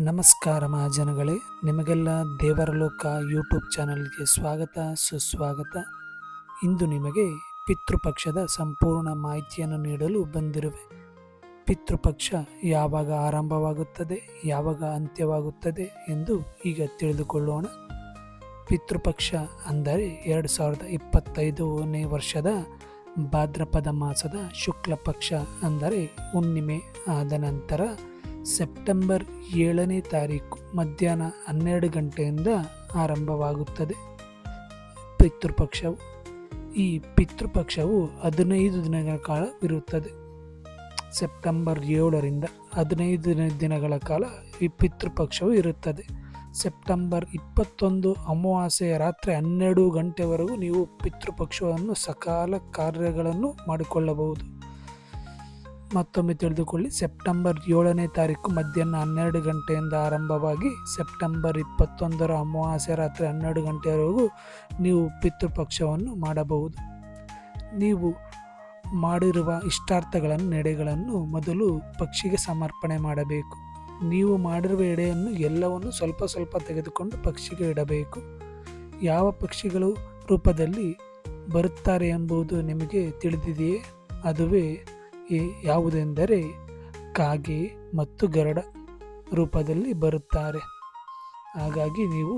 ನಮಸ್ಕಾರ ಮಹಾಜನಗಳೇ, ನಿಮಗೆಲ್ಲ ದೇವರ ಲೋಕ ಯೂಟ್ಯೂಬ್ ಚಾನಲ್ಗೆ ಸ್ವಾಗತ ಸುಸ್ವಾಗತ. ಇಂದು ನಿಮಗೆ ಪಿತೃಪಕ್ಷದ ಸಂಪೂರ್ಣ ಮಾಹಿತಿಯನ್ನು ನೀಡಲು ಬಂದಿರುವೆ. ಪಿತೃಪಕ್ಷ ಯಾವಾಗ ಆರಂಭವಾಗುತ್ತದೆ, ಯಾವಾಗ ಅಂತ್ಯವಾಗುತ್ತದೆ ಎಂದು ಈಗ ತಿಳಿದುಕೊಳ್ಳೋಣ. ಪಿತೃಪಕ್ಷ ಅಂದರೆ 2025ನೇ ವರ್ಷದ ಭಾದ್ರಪದ ಮಾಸದ ಶುಕ್ಲ ಪಕ್ಷ ಅಂದರೆ ಹುಣ್ಣಿಮೆ ಆದ ನಂತರ ಸೆಪ್ಟೆಂಬರ್ 7ನೇ ತಾರೀಕು ಮಧ್ಯಾಹ್ನ 12 ಗಂಟೆಯಿಂದ ಆರಂಭವಾಗುತ್ತದೆ ಪಿತೃಪಕ್ಷವು. ಈ ಪಿತೃಪಕ್ಷವು 15 ದಿನಗಳ ಕಾಲ ಇರುತ್ತದೆ. ಸೆಪ್ಟೆಂಬರ್ 7ರಿಂದ 15 ದಿನಗಳ ಕಾಲ ಈ ಪಿತೃಪಕ್ಷವು ಇರುತ್ತದೆ. ಸೆಪ್ಟೆಂಬರ್ 21 ಅಮಾವಾಸ್ಯೆಯ ರಾತ್ರಿ 12 ಗಂಟೆವರೆಗೂ ನೀವು ಪಿತೃಪಕ್ಷವನ್ನು ಸಕಾಲ ಕಾರ್ಯಗಳನ್ನು ಮಾಡಿಕೊಳ್ಳಬಹುದು. ಮತ್ತೊಮ್ಮೆ ತಿಳಿದುಕೊಳ್ಳಿ, ಸೆಪ್ಟೆಂಬರ್ 7ನೇ ತಾರೀಕು ಮಧ್ಯಾಹ್ನ 12 ಗಂಟೆಯಿಂದ ಆರಂಭವಾಗಿ ಸೆಪ್ಟೆಂಬರ್ 21ರ ಅಮಾವಾಸ್ಯೆ ರಾತ್ರಿ 12 ಗಂಟೆಯವರೆಗೂ ನೀವು ಪಿತೃಪಕ್ಷವನ್ನು ಮಾಡಬಹುದು. ನೀವು ಮಾಡಿರುವ ಇಷ್ಟಾರ್ಥಗಳನ್ನು ಎಡೆಗಳನ್ನು ಮೊದಲು ಪಕ್ಷಿಗೆ ಸಮರ್ಪಣೆ ಮಾಡಬೇಕು. ನೀವು ಮಾಡಿರುವ ಎಡೆಯನ್ನು ಎಲ್ಲವನ್ನು ಸ್ವಲ್ಪ ಸ್ವಲ್ಪ ತೆಗೆದುಕೊಂಡು ಪಕ್ಷಿಗೆ ಇಡಬೇಕು. ಯಾವ ಪಕ್ಷಿಗಳು ರೂಪದಲ್ಲಿ ಬರುತ್ತಾರೆ ಎಂಬುದು ನಿಮಗೆ ತಿಳಿದಿದೆಯೇ? ಅದುವೇ ಯಾವುದೆಂದರೆ ಕಾಗೆ ಮತ್ತು ಗರುಡ ರೂಪದಲ್ಲಿ ಬರುತ್ತಾರೆ. ಹಾಗಾಗಿ ನೀವು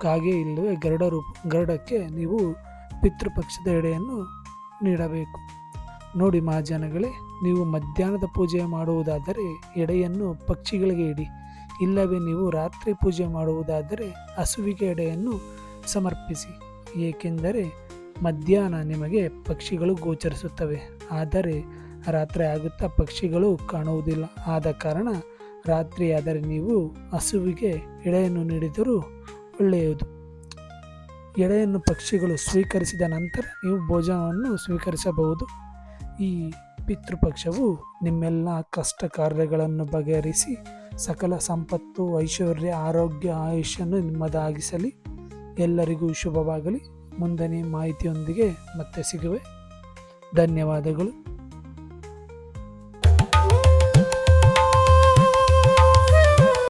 ಕಾಗೆ ಇಲ್ಲವೇ ಗರುಡಕ್ಕೆ ನೀವು ಪಿತೃಪಕ್ಷದ ಎಡೆಯನ್ನು ನೀಡಬೇಕು. ನೋಡಿ ಮಹಾಜನಗಳೇ, ನೀವು ಮಧ್ಯಾಹ್ನದ ಪೂಜೆ ಮಾಡುವುದಾದರೆ ಎಡೆಯನ್ನು ಪಕ್ಷಿಗಳಿಗೆ ಇಡಿ. ಇಲ್ಲವೇ ನೀವು ರಾತ್ರಿ ಪೂಜೆ ಮಾಡುವುದಾದರೆ ಹಸುವಿಗೆ ಎಡೆಯನ್ನು ಸಮರ್ಪಿಸಿ. ಏಕೆಂದರೆ ಮಧ್ಯಾಹ್ನ ನಿಮಗೆ ಪಕ್ಷಿಗಳು ಗೋಚರಿಸುತ್ತವೆ, ಆದರೆ ರಾತ್ರಿ ಆಗುತ್ತಾ ಪಕ್ಷಿಗಳು ಕಾಣುವುದಿಲ್ಲ. ಆದ ಕಾರಣ ರಾತ್ರಿಯಾದರೆ ನೀವು ಹಸುವಿಗೆ ಎಡೆಯನ್ನು ನೀಡಿದರೂ ಒಳ್ಳೆಯದು. ಎಡೆಯನ್ನು ಪಕ್ಷಿಗಳು ಸ್ವೀಕರಿಸಿದ ನಂತರ ನೀವು ಭೋಜನವನ್ನು ಸ್ವೀಕರಿಸಬಹುದು. ಈ ಪಿತೃಪಕ್ಷವು ನಿಮ್ಮೆಲ್ಲ ಕಷ್ಟ ಕಾರ್ಯಗಳನ್ನು ಬಗೆಹರಿಸಿ ಸಕಲ ಸಂಪತ್ತು, ಐಶ್ವರ್ಯ, ಆರೋಗ್ಯ, ಆಯುಷ್ಯನ್ನು ನಿಮ್ಮದಾಗಿಸಲಿ. ಎಲ್ಲರಿಗೂ ಶುಭವಾಗಲಿ. ಮುಂದಿನ ಮಾಹಿತಿಯೊಂದಿಗೆ ಮತ್ತೆ ಸಿಗುವೆ. ಧನ್ಯವಾದಗಳು.